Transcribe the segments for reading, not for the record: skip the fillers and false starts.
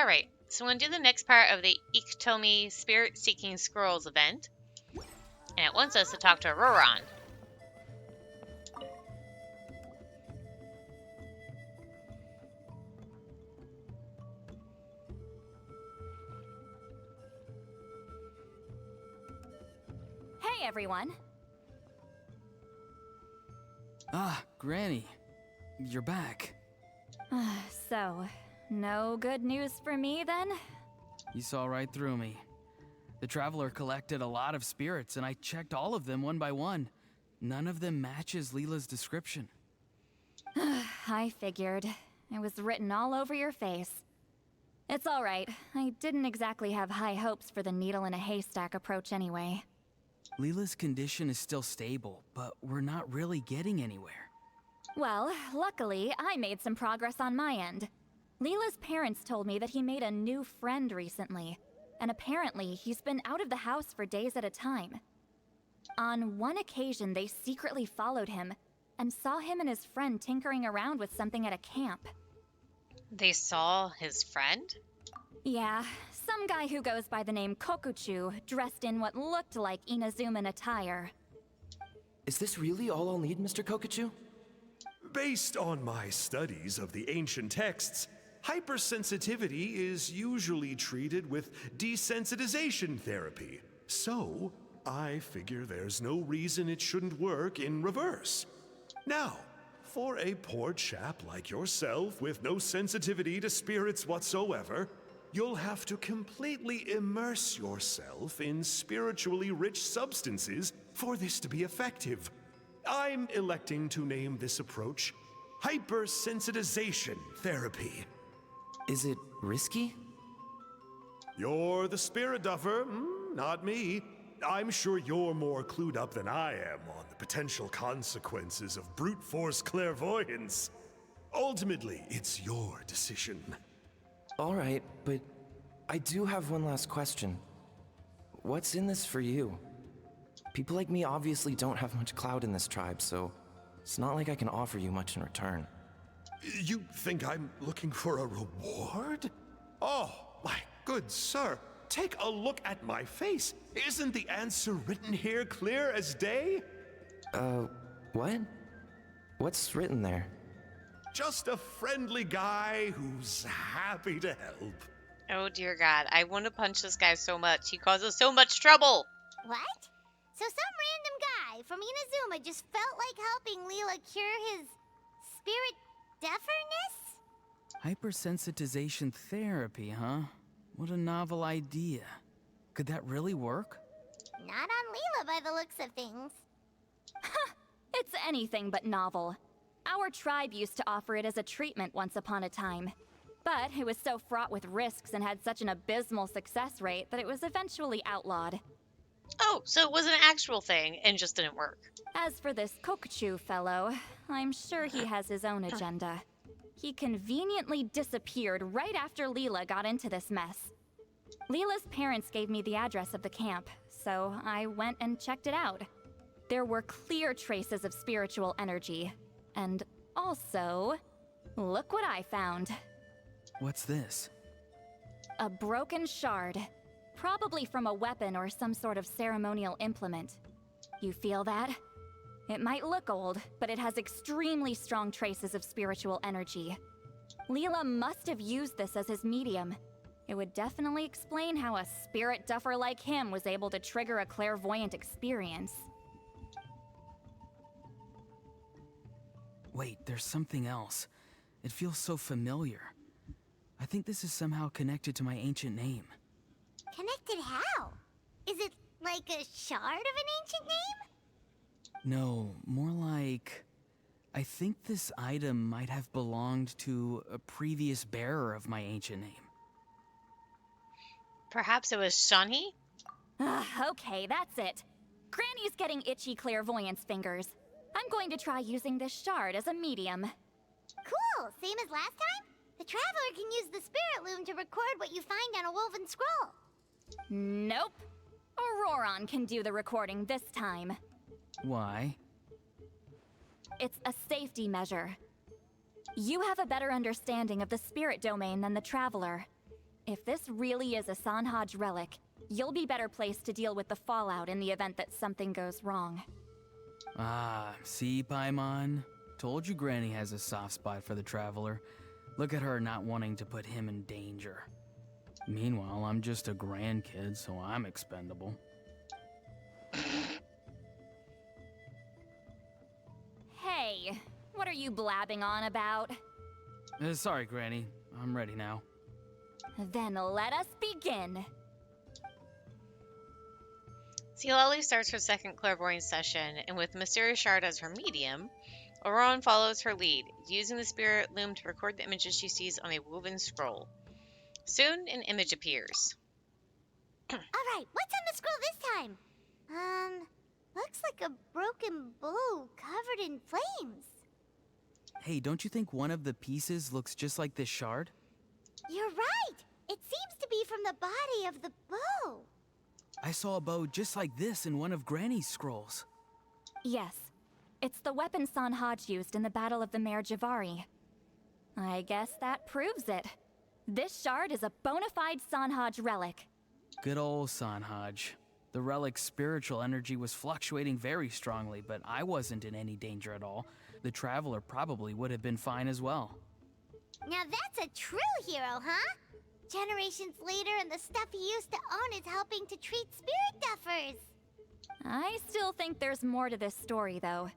Alright, so we're going to do the next part of the Iktomi Spiritseeking Scrolls event. And it wants us to talk to Roran. Hey, everyone. Ah, Granny. You're back. So, no good news for me then? You saw right through me. The Traveler collected a lot of spirits, and I checked all of them one by one. None of them matches Leela's description. I figured. It was written all over your face. It's alright. I didn't exactly have high hopes for the needle in a haystack approach anyway. Leela's condition is still stable, but we're not really getting anywhere. Well, luckily, I made some progress on my end. Leela's parents told me that he made a new friend recently, and apparently he's been out of the house for days at a time. On one occasion, they secretly followed him and saw him and his friend tinkering around with something at a camp. They saw his friend? Yeah, some guy who goes by the name Kokuchu, dressed in what looked like Inazuman attire. Is this really all I'll need, Mr. Kokuchu? Based on my studies of the ancient texts, hypersensitivity is usually treated with desensitization therapy. So, I figure there's no reason it shouldn't work in reverse. Now, for a poor chap like yourself with no sensitivity to spirits whatsoever, you'll have to completely immerse yourself in spiritually rich substances for this to be effective. I'm electing to name this approach hypersensitization therapy. Is it risky? You're the spirit duffer, not me. I'm sure you're more clued up than I am on the potential consequences of brute force clairvoyance. Ultimately, it's your decision. All right, but I do have one last question. What's in this for you? People like me obviously don't have much clout in this tribe, so it's not like I can offer you much in return. You think I'm looking for a reward? Oh, my good sir, take a look at my face. Isn't the answer written here clear as day? What? What's written there? Just a friendly guy who's happy to help. Oh dear God, I want to punch this guy so much. He causes so much trouble. What? So some random guy from Inazuma just felt like helping Leela cure his spirit deaferness? Hypersensitization therapy, huh? What a novel idea. Could that really work? Not on Leela by the looks of things. It's anything but novel. Our tribe used to offer it as a treatment once upon a time. But it was so fraught with risks and had such an abysmal success rate that it was eventually outlawed. Oh, so it was an actual thing and just didn't work. As for this Kokuchu fellow, I'm sure he has his own agenda. He conveniently disappeared right after Leela got into this mess. Leela's parents gave me the address of the camp, so I went and checked it out. There were clear traces of spiritual energy. And also, look what I found. What's this? A broken shard. Probably from a weapon or some sort of ceremonial implement. You feel that? It might look old, but it has extremely strong traces of spiritual energy. Leela must have used this as his medium. It would definitely explain how a spirit duffer like him was able to trigger a clairvoyant experience. Wait, there's something else. It feels so familiar. I think this is somehow connected to my ancient name. Connected how? Is it like a shard of an ancient name? No, more like... I think this item might have belonged to a previous bearer of my ancient name. Perhaps it was Shani? Okay, that's it. Granny's getting itchy clairvoyance fingers. I'm going to try using this shard as a medium. Cool, same as last time? The Traveler can use the Spirit Loom to record what you find on a woven scroll. Nope. Auroron can do the recording this time. Why? It's a safety measure. You have a better understanding of the spirit domain than the Traveler. If this really is a Sanhaj relic, you'll be better placed to deal with the fallout in the event that something goes wrong. Ah, see, Paimon? Told you Granny has a soft spot for the Traveler. Look at her not wanting to put him in danger. Meanwhile, I'm just a grandkid, so I'm expendable. Hey, what are you blabbing on about? Sorry, Granny. I'm ready now. Then let us begin. Sealali starts her second clairvoyance session, and with Mysterious Shard as her medium, Auron follows her lead, using the spirit loom to record the images she sees on a woven scroll. Soon, an image appears. Alright, what's on the scroll this time? Looks like a broken bow covered in flames. Hey, don't you think one of the pieces looks just like this shard? You're right! It seems to be from the body of the bow. I saw a bow just like this in one of Granny's scrolls. Yes, it's the weapon Sanhaj used in the Battle of the Mare Javari. I guess that proves it. This shard is a bona fide Sanhaj relic. Good old Sanhaj. The relic's spiritual energy was fluctuating very strongly, but I wasn't in any danger at all. The Traveler probably would have been fine as well. Now that's a true hero, huh? Generations later and the stuff he used to own is helping to treat spirit duffers. I still think there's more to this story, though.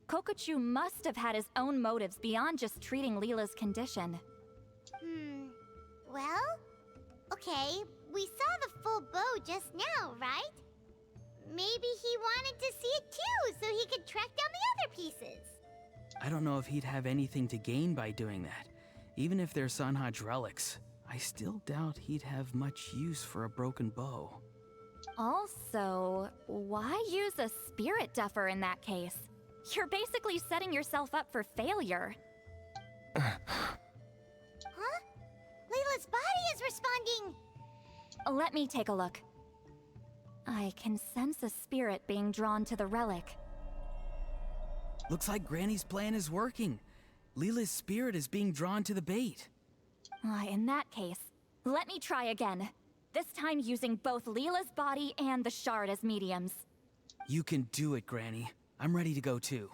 Kokochu must have had his own motives beyond just treating Leela's condition. Well, okay, we saw the full bow just now, right? Maybe he wanted to see it too, so he could track down the other pieces. I don't know if he'd have anything to gain by doing that. Even if they're Sanhaj relics, I still doubt he'd have much use for a broken bow. Also, why use a spirit duffer in that case? You're basically setting yourself up for failure. Huh? Leela's body is responding! Let me take a look. I can sense a spirit being drawn to the relic. Looks like Granny's plan is working. Leela's spirit is being drawn to the bait. In that case, let me try again. This time using both Leela's body and the shard as mediums. You can do it, Granny. I'm ready to go too.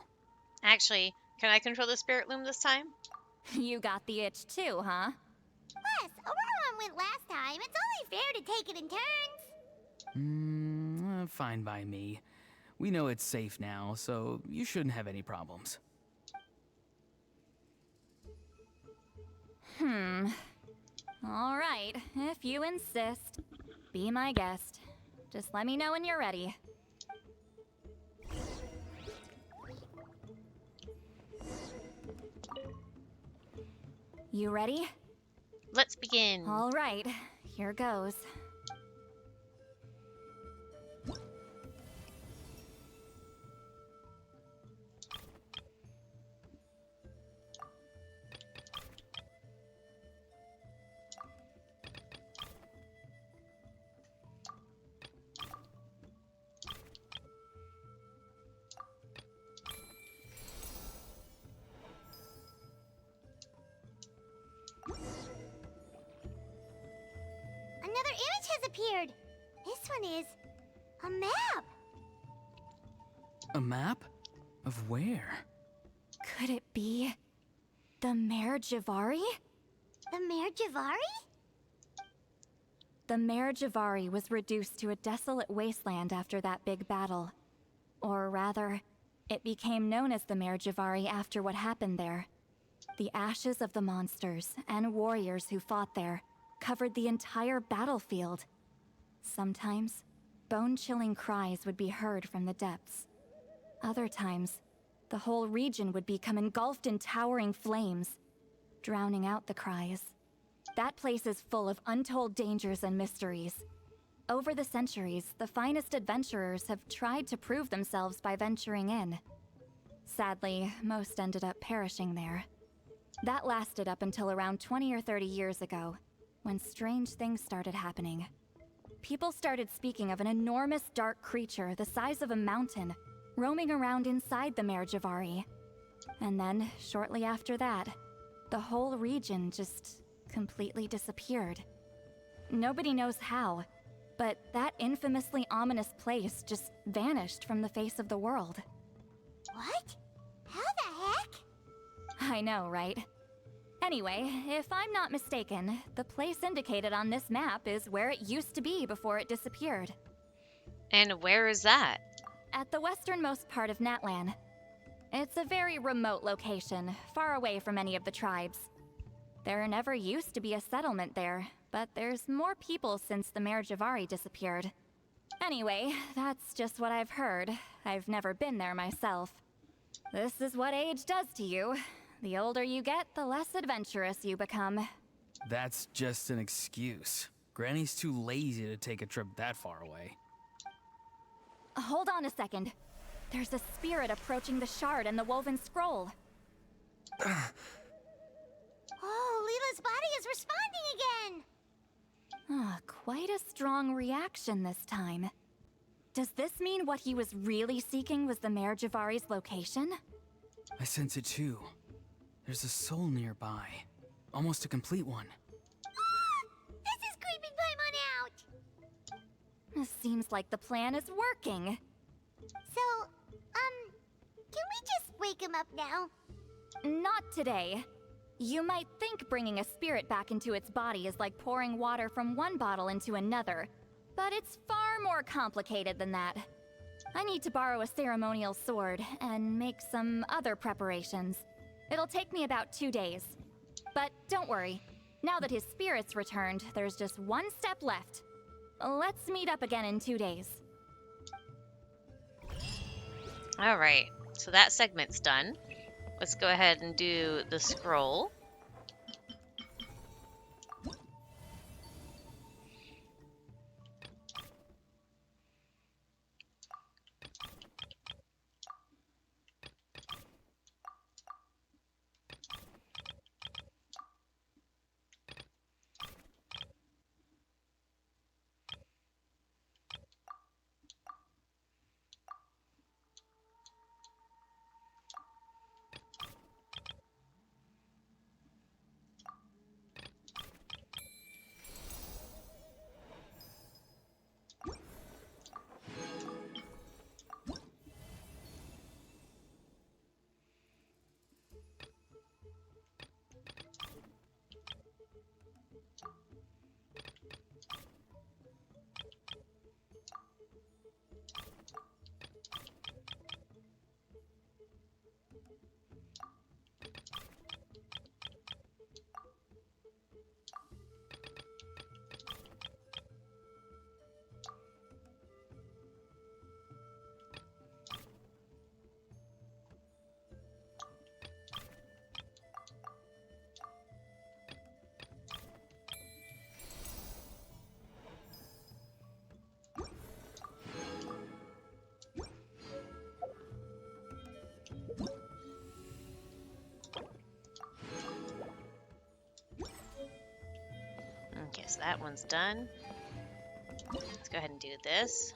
Actually, can I control the spirit loom this time? You got the itch too, huh? Yes, Auron went last time. It's only fair to take it in turns. Fine by me. We know it's safe now, so you shouldn't have any problems. All right, if you insist. Be my guest. Just let me know when you're ready. You ready? Let's begin. All right, here goes. Another image has appeared. This one is a map. A map? Of where? Could it be the Mare Javari? The Mare Javari? The Mare Javari was reduced to a desolate wasteland after that big battle. Or rather, it became known as the Mare Javari after what happened there. The ashes of the monsters and warriors who fought there covered the entire battlefield. Sometimes, bone-chilling cries would be heard from the depths. Other times, the whole region would become engulfed in towering flames, drowning out the cries. That place is full of untold dangers and mysteries. Over the centuries, the finest adventurers have tried to prove themselves by venturing in. Sadly, most ended up perishing there. That lasted up until around 20 or 30 years ago, when strange things started happening. People started speaking of an enormous dark creature the size of a mountain, roaming around inside the Mare Javari. And then, shortly after that, the whole region just completely disappeared. Nobody knows how. But that infamously ominous place just vanished from the face of the world. What? How the heck? I know, right? Anyway, if I'm not mistaken, the place indicated on this map is where it used to be before it disappeared. And where is that? At the westernmost part of Natlan. It's a very remote location, far away from any of the tribes. There never used to be a settlement there, but there's more people since the Mare Javari disappeared. Anyway, that's just what I've heard. I've never been there myself. This is what age does to you. The older you get, the less adventurous you become. That's just an excuse. Granny's too lazy to take a trip that far away. Hold on a second. There's a spirit approaching the shard and the woven scroll. Oh, Leela's body is responding again! Quite a strong reaction this time. Does this mean what he was really seeking was the Mare Javari's location? I sense it too. There's a soul nearby. Almost a complete one. This is creeping Paimon out! This seems like the plan is working. So, can we just wake him up now? Not today. You might think bringing a spirit back into its body is like pouring water from one bottle into another, but it's far more complicated than that. I need to borrow a ceremonial sword and make some other preparations. It'll take me about 2 days. But don't worry. Now that his spirit's returned, there's just one step left. Let's meet up again in 2 days. All right, so that segment's done. Let's go ahead and do the scroll. Okay, so that one's done. Let's go ahead and do this.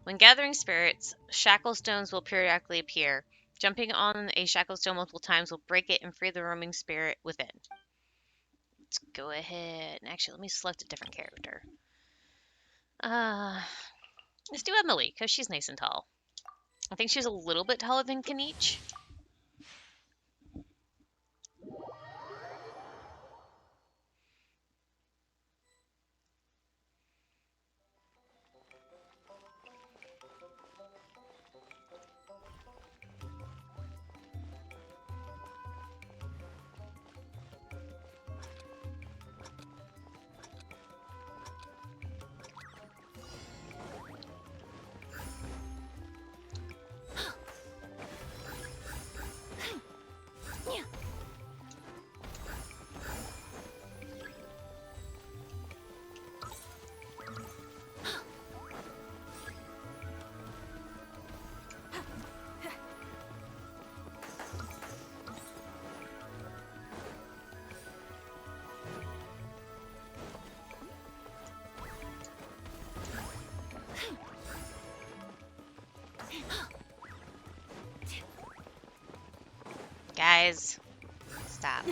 When gathering spirits, shackle stones will periodically appear. Jumping on a shackle stone multiple times will break it and free the roaming spirit within. Let's go ahead and actually let me select a different character. Let's do Emily, because she's nice and tall. I think she's a little bit taller than Kaniche. Guys, stop.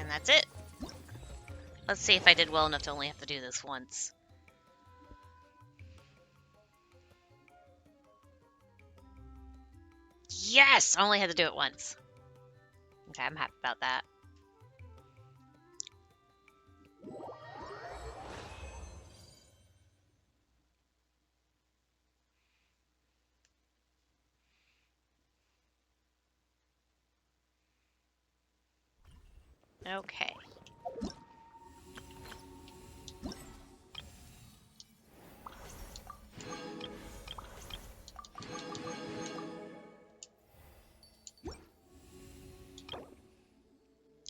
And that's it. Let's see if I did well enough to only have to do this once. Yes! I only had to do it once. Okay, I'm happy about that. Okay.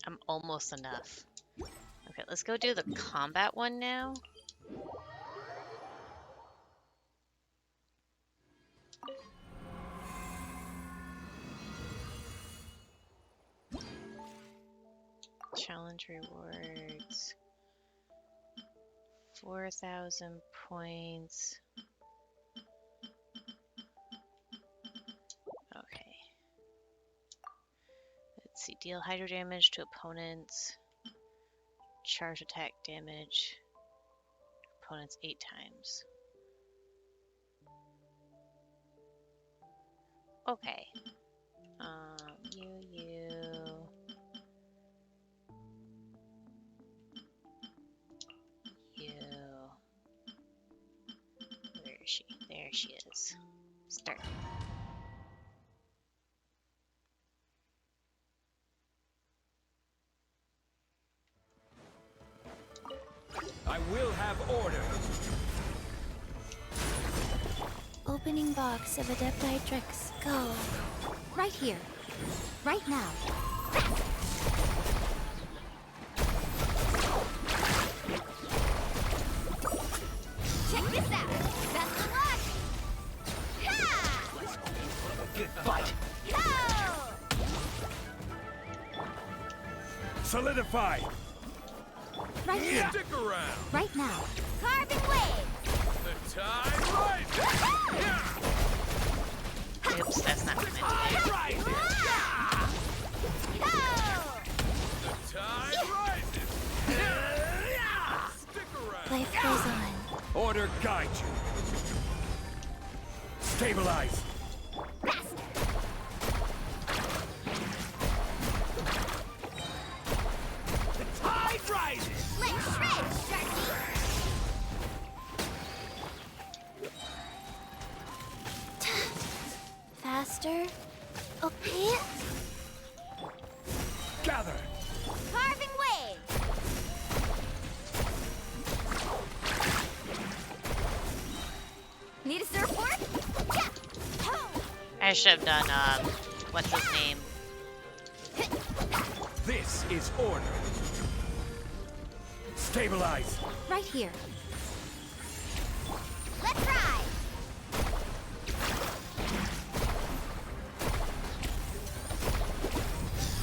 I'm almost enough. Okay, let's go do the combat one now. Challenge rewards. 4,000 points. Okay. Let's see. Deal hydro damage to opponents. Charge attack damage. Opponents 8 times. Okay. You. Where is she? There she is. Start. I will have order. Opening box of Adepti tricks. Go. Right here. Right now. Check this out. Best of luck. Ha! Good fight. Go! Solidify. Right here. Stick around. Right now. Carving waves! The tide rises. Oops, that's not what I meant to do. Rises. Go! The tide rises. Stick around. Life goes on. Order guide you. Stabilize. The tide rises. Let's shred, Sharky! Faster. Okay. Gather. Carving waves! Need a surfboard? Yeah. Ho! I should have done, what's his name? This is order. Stabilize. Right here. Let's ride!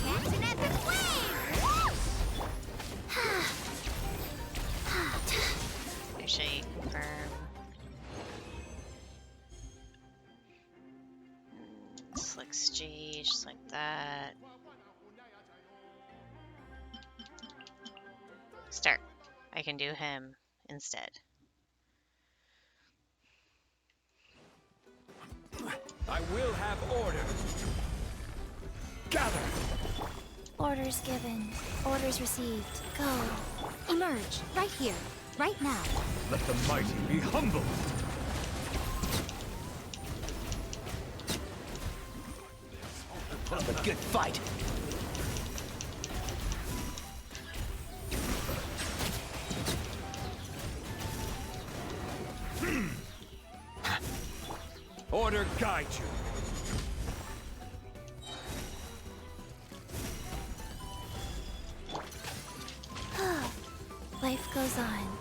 Catch an epic wave! Actually, confirm. Select stage, just like that. Start. I can do him instead. I will have order. Gather. Orders given. Orders received. Go. Emerge. Right here. Right now. Let the mighty be humble. A good fight. Order guide you. Life goes on.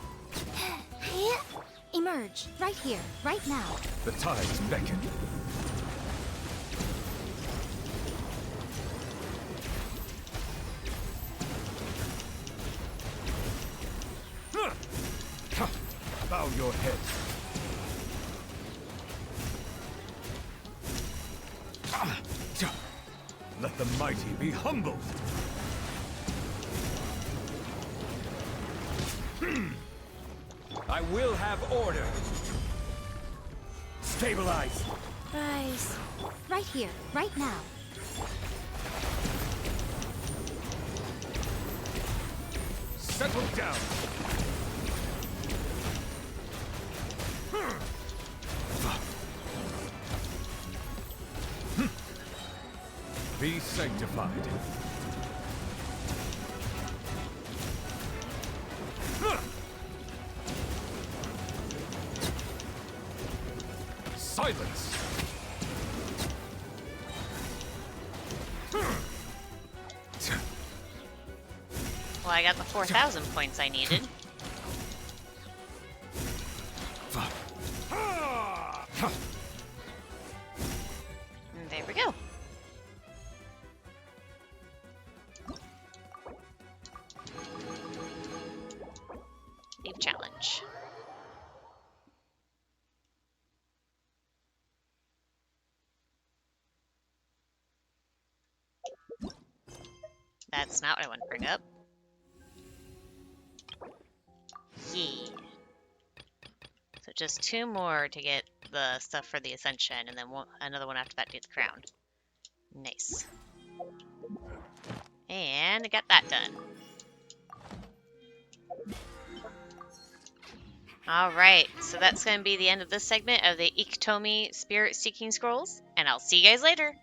Emerge. Right here. Right now. The tides beckon. Bow your head. Let the mighty be humbled. I will have order. Stabilize. Rise. Right here, right now. Settle down. Be sanctified. Silence. Well, I got the 4,000 points I needed. And there we go. Leave challenge. That's not what I want to bring up. Yeah. So just 2 more to get the stuff for the Ascension, and then another one after that to get the crown. Nice. And I got that done. Alright, so that's going to be the end of this segment of the Iktomi Spiritseeking Scrolls, and I'll see you guys later!